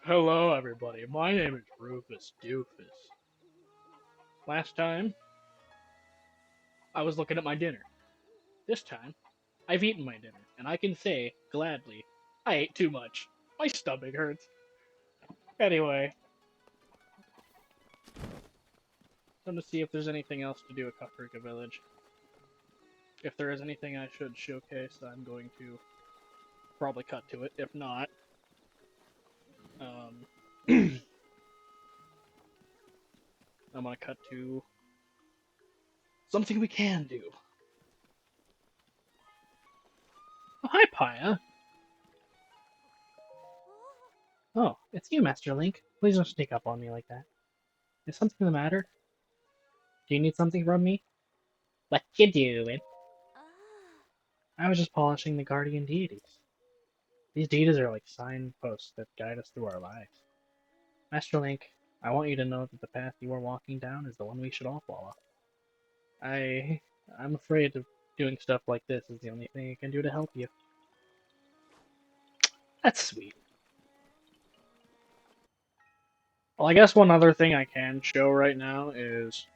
Hello, everybody. My name is Rufus Doofus. Last time, I was looking at my dinner. This time, I've eaten my dinner, and I can say, gladly, I ate too much. My stomach hurts. Anyway, I'm to see if there's anything else to do at Kakarika Village. If there is anything I should showcase, I'm going to probably cut to it. If not, um, I'm gonna cut to something we can do. Oh, hi, Paya. Oh, it's you, Master Link. Please don't sneak up on me like that. Is something the matter? Do you need something from me? What you doing? I was just polishing the guardian deities. These deities are like signposts that guide us through our lives. Master Link, I want you to know that the path you are walking down is the one we should all follow. I... I'm afraid of doing stuff like this is the only thing I can do to help you. That's sweet. Well, I guess one other thing I can show right now is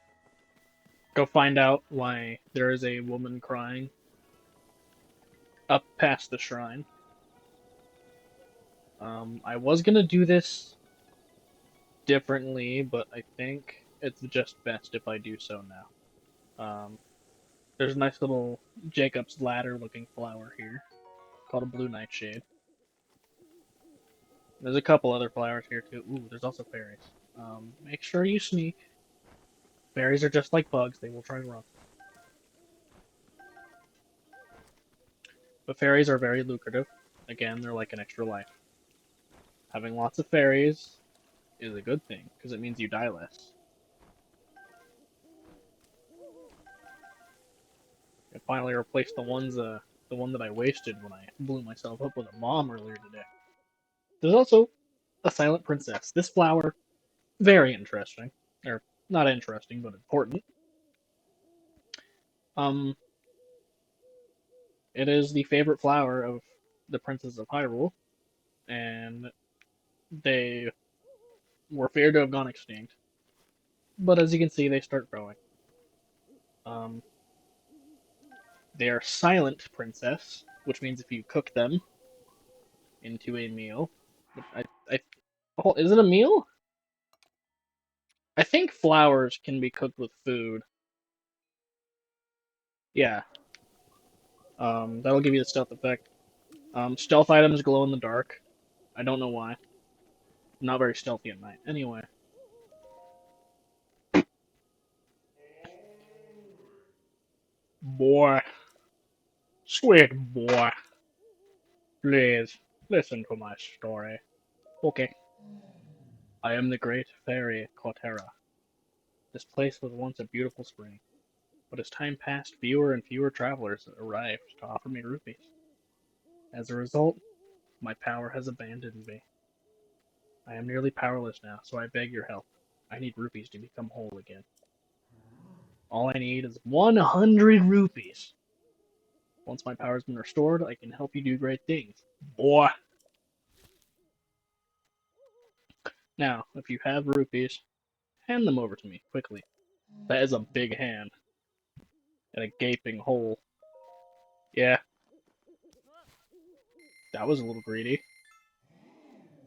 go find out why there is a woman crying up past the shrine. I was gonna do this differently, but I think it's just best if I do so now. There's a nice little Jacob's ladder looking flower here called a blue nightshade. There's a couple other flowers here too. Ooh, there's also fairies. Make sure you sneak. Fairies are just like bugs, they will try to run. But fairies are very lucrative. Again, they're like an extra life. Having lots of fairies is a good thing, because it means you die less. I finally replaced the one that I wasted when I blew myself up with a bomb earlier today. There's also a silent princess. This flower, very interesting, or not interesting, but important. Um, it is the favorite flower of the princes of Hyrule, and they were feared to have gone extinct. But as you can see, they start growing. Um, they are silent princess, which means if you cook them into a meal, I oh, is it a meal? I think flowers can be cooked with food. Yeah. That'll give you the stealth effect. Stealth items glow in the dark. I don't know why. Not very stealthy at night. Anyway, boy, sweet boy, please listen to my story. Okay. I am the great fairy Cortera. This place was once a beautiful spring, but as time passed, fewer and fewer travelers arrived to offer me rupees. As a result, my power has abandoned me. I am nearly powerless now, so I beg your help. I need rupees to become whole again. All I need is 100 rupees. Once my power's been restored, I can help you do great things. Boy! Now, if you have rupees, hand them over to me, quickly. That is a big hand, and a gaping hole. Yeah, that was a little greedy.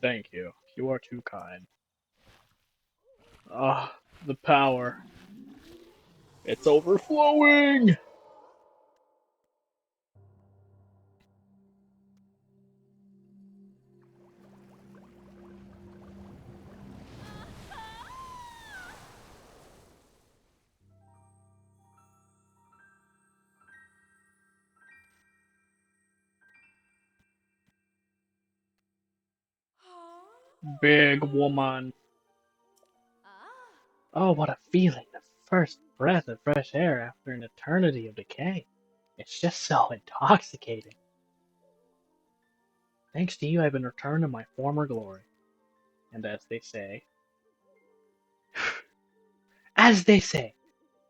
Thank you. You are too kind. Ah, the power. It's overflowing! Big woman. Oh, what a feeling. The first breath of fresh air after an eternity of decay. It's just so intoxicating. Thanks to you, I've been returned to my former glory. And as they say,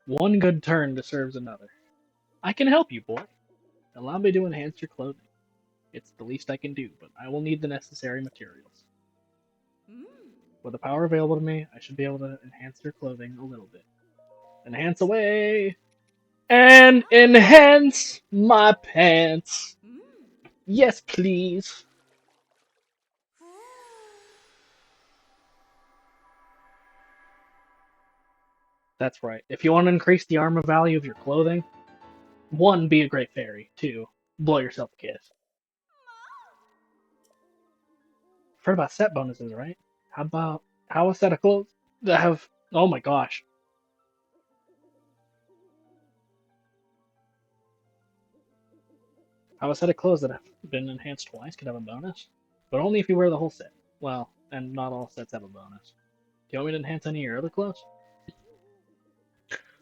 one good turn deserves another. I can help you, boy. Allow me to enhance your clothing. It's the least I can do, but I will need the necessary materials. With the power available to me, I should be able to enhance your clothing a little bit. Enhance away! And enhance my pants! Yes, please! That's right. If you want to increase the armor value of your clothing, 1, be a great fairy. 2, blow yourself a kiss. I've heard about set bonuses, right? How a set of clothes that have... Oh my gosh. How a set of clothes that have been enhanced twice could have a bonus? But only if you wear the whole set. Well, and not all sets have a bonus. Do you want me to enhance any of your other clothes?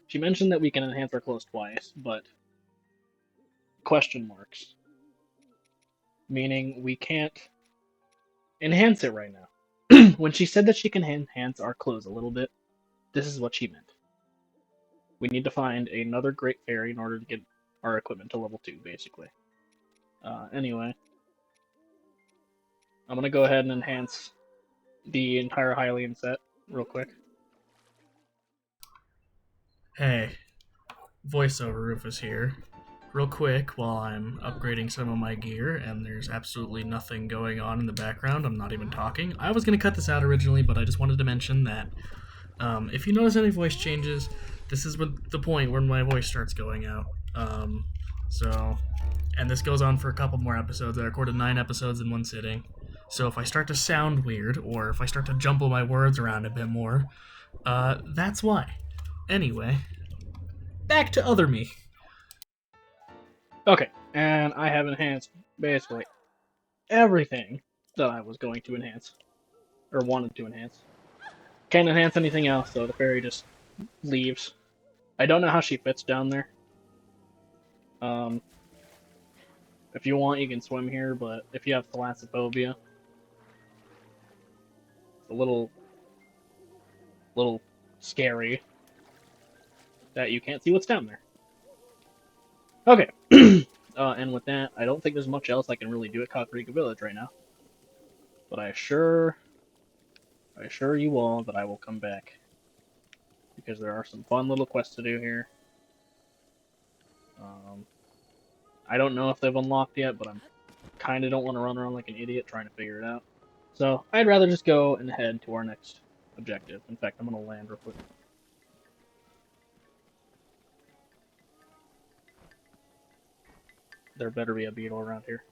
She mentioned that we can enhance our clothes twice, but question marks. Meaning we can't enhance it right now. When she said that she can enhance our clothes a little bit, this is what she meant. We need to find another great fairy in order to get our equipment to level 2, basically. Anyway, I'm gonna go ahead and enhance the entire Hylian set real quick. Hey, voiceover Rufus here. Real quick, while I'm upgrading some of my gear and there's absolutely nothing going on in the background, I'm not even talking. I was going to cut this out originally, but I just wanted to mention that if you notice any voice changes, this is the point where my voice starts going out. And this goes on for a couple more episodes. I recorded 9 episodes in one sitting. So if I start to sound weird, or if I start to jumble my words around a bit more, that's why. Anyway, back to other me. Okay, and I have enhanced basically everything that I was going to enhance, or wanted to enhance. Can't enhance anything else, so the fairy just leaves. I don't know how she fits down there. If you want, you can swim here, but if you have thalassophobia, it's a little scary that you can't see what's down there. Okay, and with that, I don't think there's much else I can really do at Kakariko Village right now. But I assure you all that I will come back, because there are some fun little quests to do here. I don't know if they've unlocked yet, but I'm kind of don't want to run around like an idiot trying to figure it out. So I'd rather just go and head to our next objective. In fact, I'm going to land real quick. There better be a beetle around here.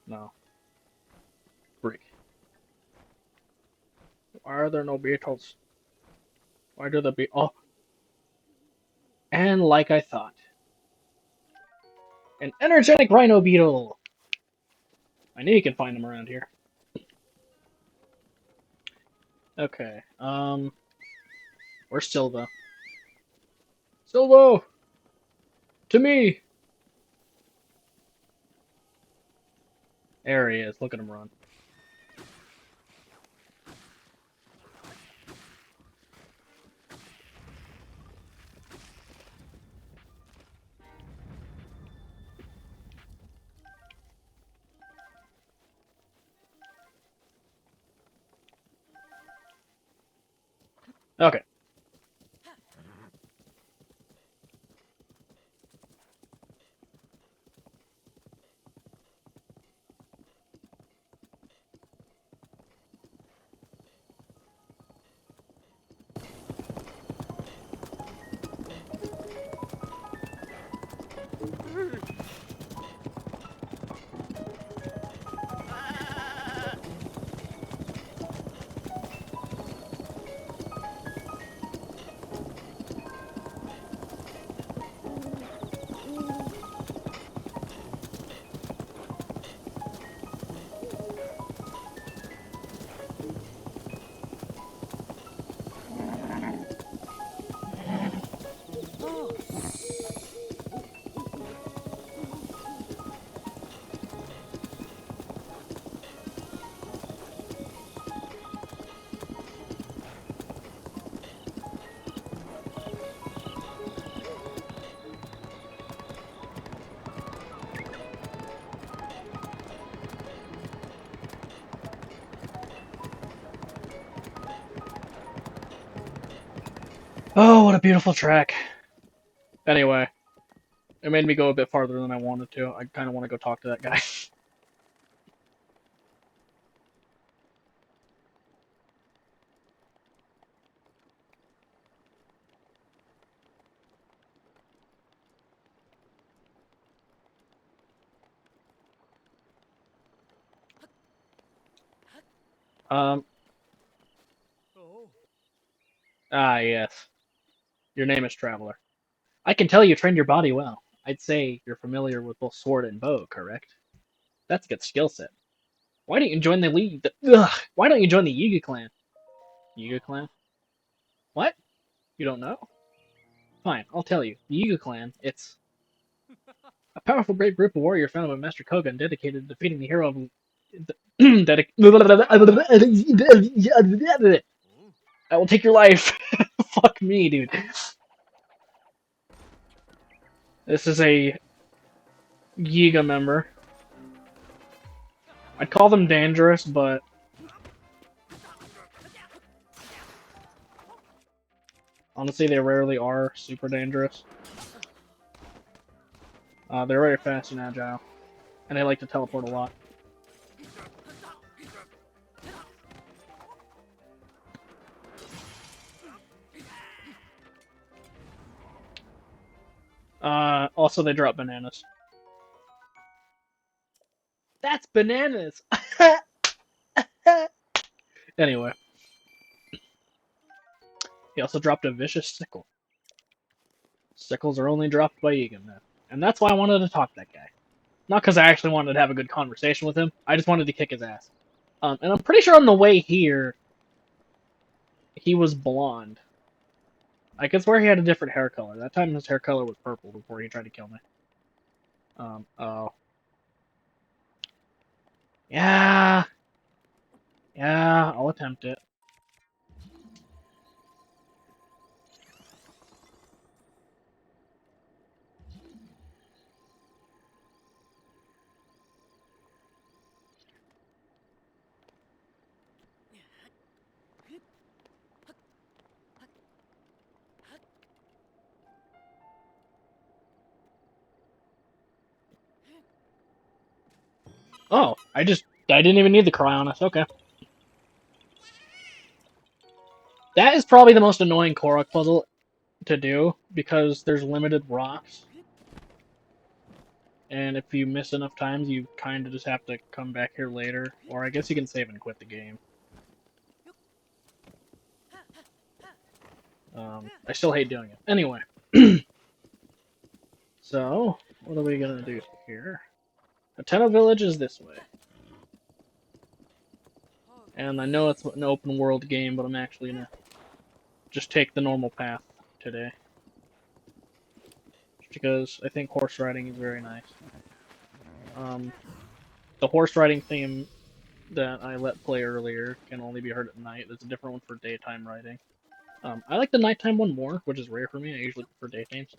No. Freak. Why are there no beetles? Why do the oh. And like I thought. An energetic rhino beetle! I knew you can find them around here. Okay, where's Silva? Silvo! To me! There he is, look at him run. Okay. what a beautiful track. Anyway, it made me go a bit farther than I wanted to. I kind of want to go talk to that guy. um. Ah, yes. Your name is Traveler. I can tell you trained your body well. I'd say you're familiar with both sword and bow, correct? That's a good skill set. Why don't you join the league? Why don't you join the Yiga clan? Yiga clan? What? You don't know? Fine, I'll tell you. The Yiga clan, it's a powerful, brave group of warriors founded by Master Kogan dedicated to defeating the hero of... I will take your life. Fuck me, dude. This is a Yiga member. I'd call them dangerous, but honestly, they rarely are super dangerous. They're very fast and agile, and they like to teleport a lot. Also, they drop bananas. That's bananas! Anyway, he also dropped a vicious sickle. Sickles are only dropped by Egan, man. And that's why I wanted to talk to that guy. Not because I actually wanted to have a good conversation with him, I just wanted to kick his ass. And I'm pretty sure on the way here, he was blonde. I could swear he had a different hair color. That time his hair color was purple before he tried to kill me. Oh. Yeah. Yeah, I'll attempt it. Oh, I didn't even need the Cryonis. Okay. That is probably the most annoying Korok puzzle to do, because there's limited rocks. And if you miss enough times, you kind of just have to come back here later. Or I guess you can save and quit the game. I still hate doing it. Anyway. So, what are we gonna do here? Hateno Village is this way. And I know it's an open world game, but I'm actually gonna just take the normal path today. Just because I think horse riding is very nice. The horse riding theme that I let play earlier can only be heard at night. There's a different one for daytime riding. I like the nighttime one more, which is rare for me. I usually prefer daytimes.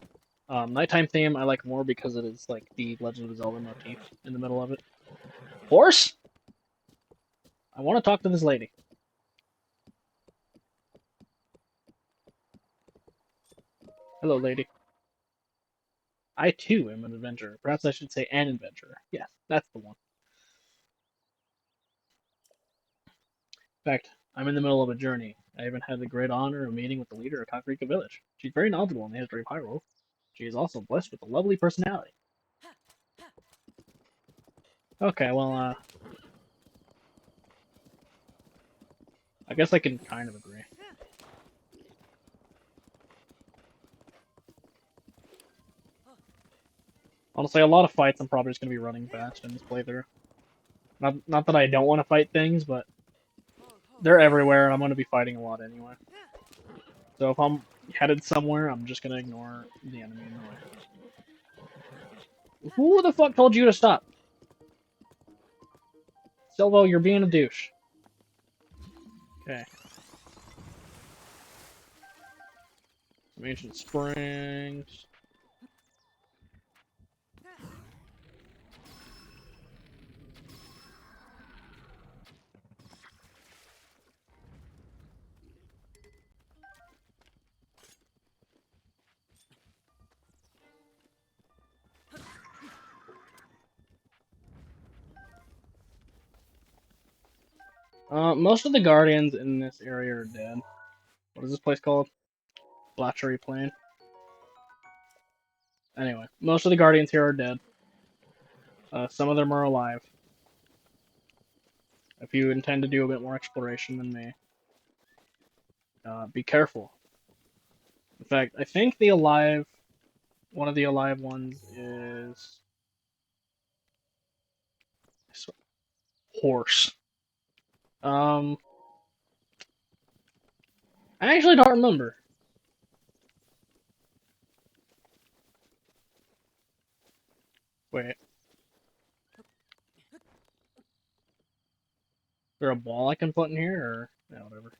Nighttime theme I like more because it is like the Legend of Zelda motif in the middle of it. Horse? I want to talk to this lady. Hello, lady. I too am an adventurer. Perhaps I should say an adventurer. Yes, that's the one. In fact, I'm in the middle of a journey. I even had the great honor of meeting with the leader of Kakarika Village. She's very knowledgeable in the history of Hyrule. She is also blessed with a lovely personality. Okay, well, I guess I can kind of agree. Honestly, a lot of fights I'm probably just going to be running fast in this playthrough. Not that I don't want to fight things, but they're everywhere and I'm going to be fighting a lot anyway. So if I'm headed somewhere, I'm just going to ignore the enemy in the way. Who the fuck told you to stop? Silvo, you're being a douche. Okay. Some ancient springs. Most of the guardians in this area are dead. What is this place called? Blatchery Plain. Anyway, most of the guardians here are dead. Some of them are alive. If you intend to do a bit more exploration than me, be careful. In fact, I think one of the alive ones is horse. Um, I actually don't remember. Wait, is there a ball I can put in here, or no, whatever.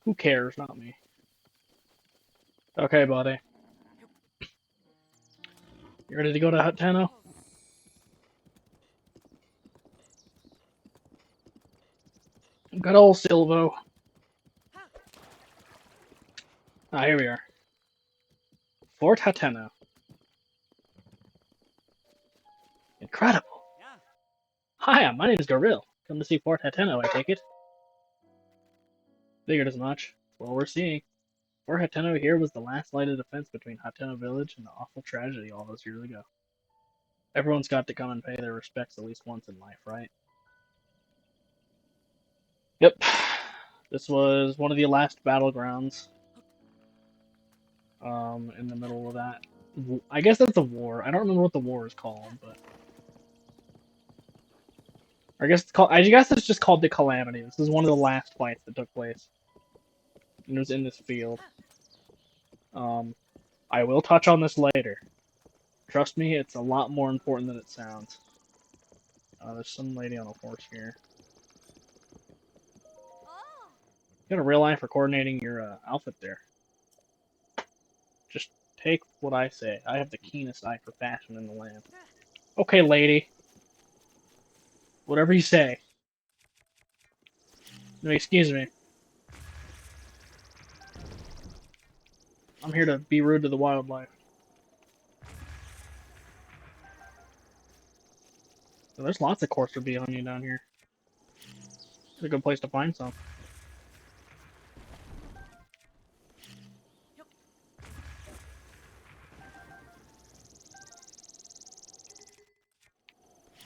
Who cares? Not me. Okay, buddy. You ready to go to Hateno? Good old Silvo. Ah, here we are. Fort Hateno. Incredible. Hi, my name is Goril. Come to see Fort Hateno, I take it. Figured as much. Well, we're seeing. Fort Hateno here was the last line of defense between Hateno Village and the awful tragedy all those years ago. Everyone's got to come and pay their respects at least once in life, right? Yep. This was one of the last battlegrounds. In the middle of that. I guess that's a war. I don't remember what the war is called, but I guess it's just called the Calamity. This is one of the last fights that took place. And it was in this field. Um, I will touch on this later. Trust me, it's a lot more important than it sounds. There's some lady on a horse here. You got a real eye for coordinating your outfit there. Just take what I say. I have the keenest eye for fashion in the land. Okay, lady. Whatever you say. No, excuse me. I'm here to be rude to the wildlife. So there's lots of courser bee on you down here. It's a good place to find some.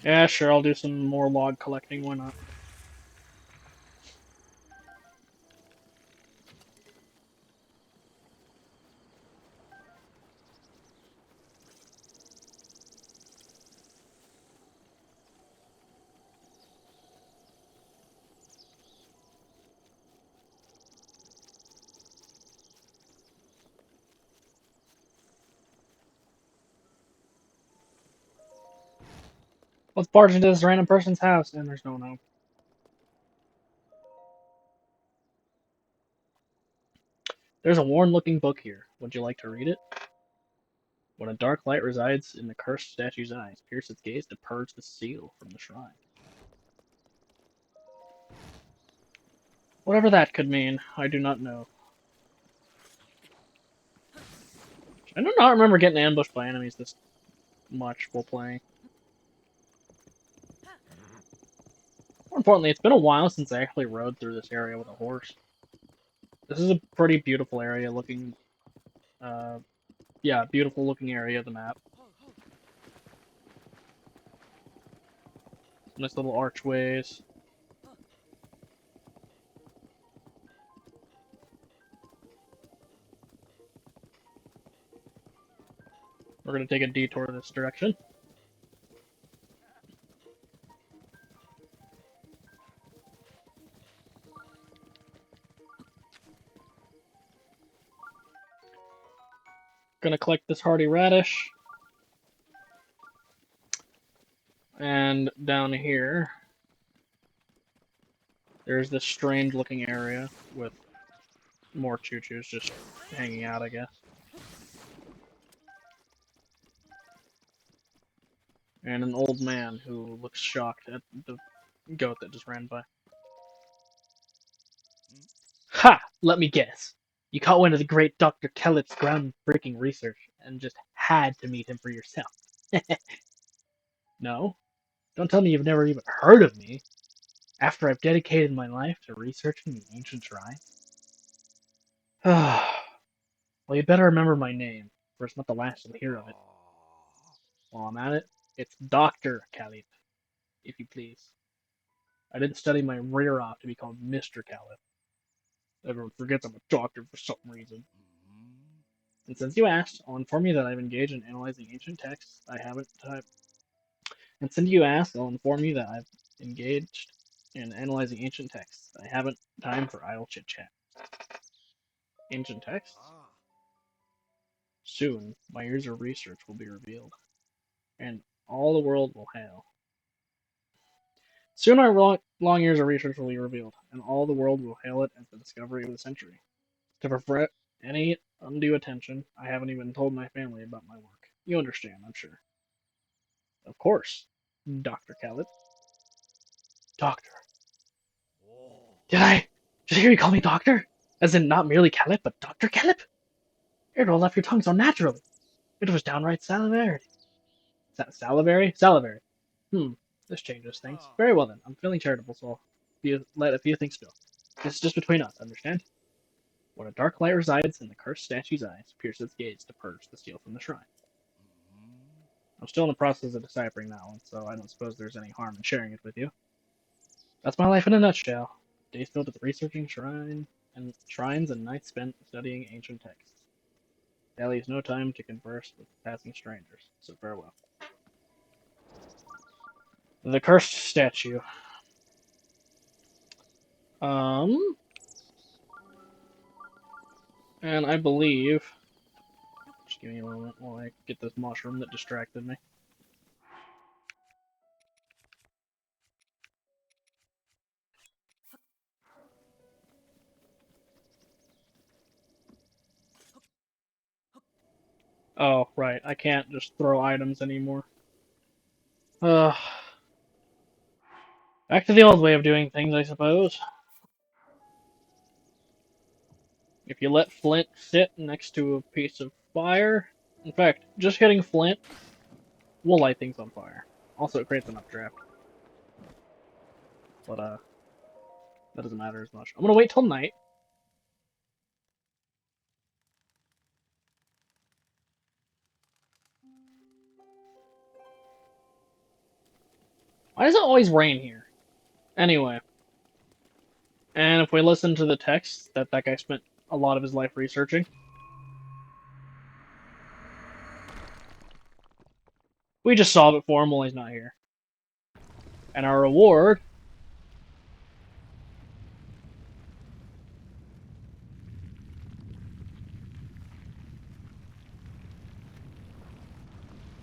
Yeah, sure, I'll do some more log collecting, why not? Let's barge into this random person's house, and there's no one home. There's a worn-looking book here. Would you like to read it? When a dark light resides in the cursed statue's eyes, pierce its gaze to purge the seal from the shrine. Whatever that could mean, I do not know. I do not remember getting ambushed by enemies this much while playing. More importantly, it's been a while since I actually rode through this area with a horse. This is a pretty beautiful area looking, yeah, beautiful looking area of the map. Nice little archways. We're gonna take a detour this direction. Gonna collect this hardy radish. And down here, there's this strange looking area with more choo-choos just hanging out, I guess. And an old man who looks shocked at the goat that just ran by. Ha! Let me guess. You caught wind of the great Dr. Kellett's groundbreaking research and just had to meet him for yourself. No? Don't tell me you've never even heard of me after I've dedicated my life to researching the ancient shrine. Well, you better remember my name, for it's not the last you'll hear of it. While I'm at it, it's Dr. Calip, if you please. I didn't study my rear off to be called Mr. Calip. Everyone forgets I'm a doctor for some reason. And since you asked, I'll inform you that I've engaged in analyzing ancient texts. I haven't time. And since you asked, I'll inform you that I've engaged in analyzing ancient texts. I haven't time for idle chit chat. Ancient texts? Soon, my years of research will be revealed, and all the world will hail. Soon our long years of research will be revealed, and all the world will hail it as the discovery of the century. To prevent any undue attention, I haven't even told my family about my work. You understand, I'm sure. Of course, Dr. Khaled. Doctor. Did I hear you call me doctor? As in not merely Khaled, but Dr. Khaled? It rolled off your tongue so naturally. It was downright salivary. Salivary? Salivary. Hmm, this changes things. Very well then, I'm feeling charitable, so I'll let a few things go. This is just between us, understand? When a dark light resides in the cursed statue's eyes, pierce its gaze to purge the steel from the shrine. I'm still in the process of deciphering that one, so I don't suppose there's any harm in sharing it with you. That's my life in a nutshell. Days filled with researching shrines and nights spent studying ancient texts. That leaves no time to converse with passing strangers, so farewell. The cursed statue. Um, and I believe. Just give me a moment while I get this mushroom that distracted me. Oh, right. I can't just throw items anymore. Ugh. Back to the old way of doing things, I suppose. If you let flint sit next to a piece of fire. In fact, just hitting flint will light things on fire. Also, it creates an updraft. But, that doesn't matter as much. I'm gonna wait till night. Why does it always rain here? Anyway. And if we listen to the text that guy spent a lot of his life researching, we just solve it for him while he's not here. And our reward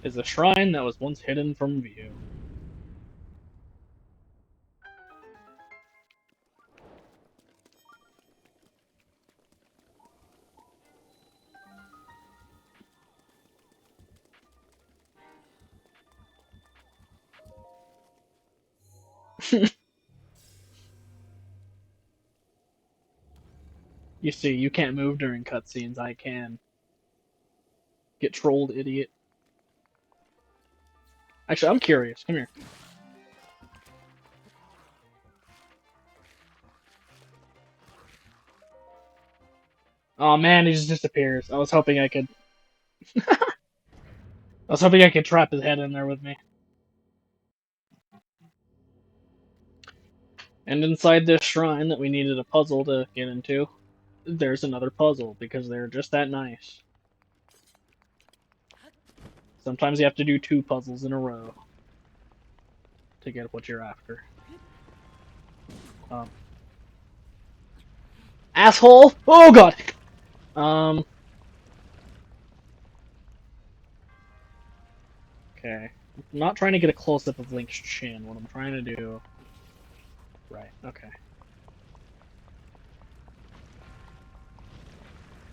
is a shrine that was once hidden from view. You see, you can't move during cutscenes. I can. Get trolled, idiot. Actually, I'm curious. Come here. Oh man, he just disappears. I was hoping I could trap his head in there with me. And inside this shrine that we needed a puzzle to get into, there's another puzzle because they're just that nice. Sometimes you have to do 2 puzzles in a row to get what you're after. Um, Asshole! Oh god! Um. Okay. I'm not trying to get a close up of Link's chin. What I'm trying to do. Right, okay.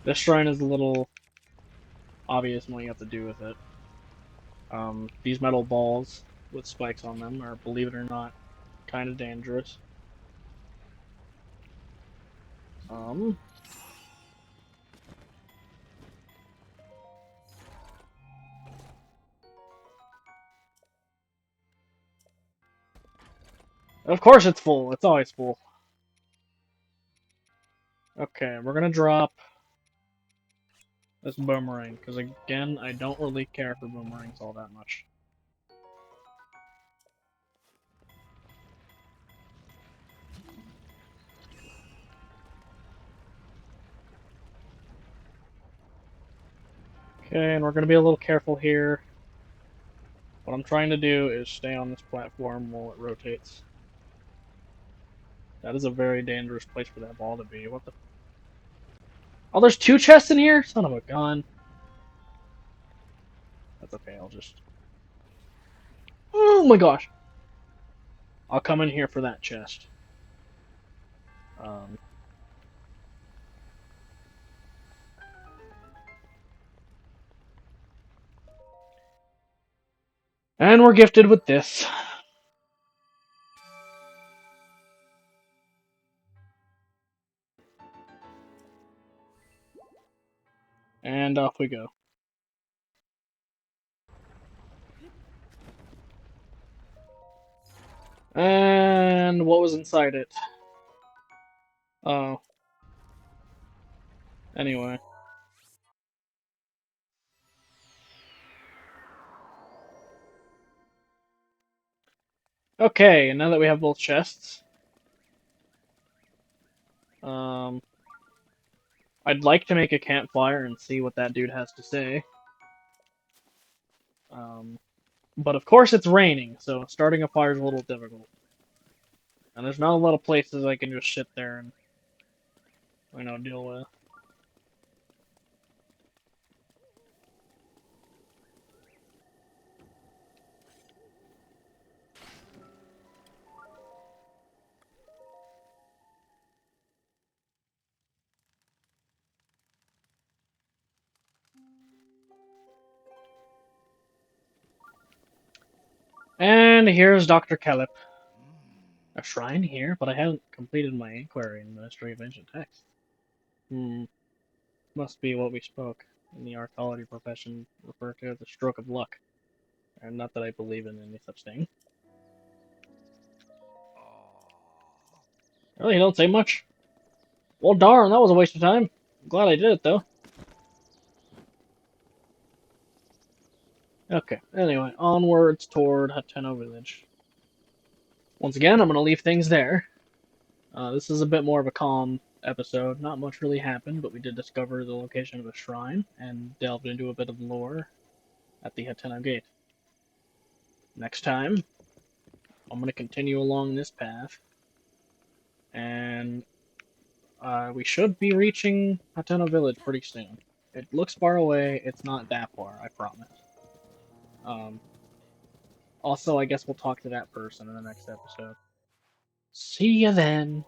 This shrine is a little obvious in what you have to do with it. These metal balls with spikes on them are, believe it or not, kind of dangerous. Um. Of course it's full. It's always full. Okay, we're gonna drop this boomerang, because again, I don't really care for boomerangs all that much. Okay, and we're gonna be a little careful here. What I'm trying to do is stay on this platform while it rotates. That is a very dangerous place for that ball to be. What the? Oh, there's two chests in here? Son of a gun. That's okay, I'll just... Oh my gosh! I'll come in here for that chest. Um, and we're gifted with this. And off we go. And what was inside it? Oh. Anyway. Okay, and now that we have both chests, um, I'd like to make a campfire and see what that dude has to say. Um, but of course it's raining, so starting a fire is a little difficult. And there's not a lot of places I can just sit there and, deal with. And here's Dr. Calip. A shrine here, but I haven't completed my inquiry in the Ministry of Ancient Texts. Must be what we spoke in the archaeology profession refer to as a stroke of luck. And not that I believe in any such thing. Really, you don't say much? Well, darn, that was a waste of time. I'm glad I did it, though. Okay, anyway, onwards toward Hateno Village. Once again, I'm going to leave things there. This is a bit more of a calm episode. Not much really happened, but we did discover the location of a shrine and delved into a bit of lore at the Hateno Gate. Next time, I'm going to continue along this path, and we should be reaching Hateno Village pretty soon. It looks far away, it's not that far, I promise. Also, I guess we'll talk to that person in the next episode. See ya then!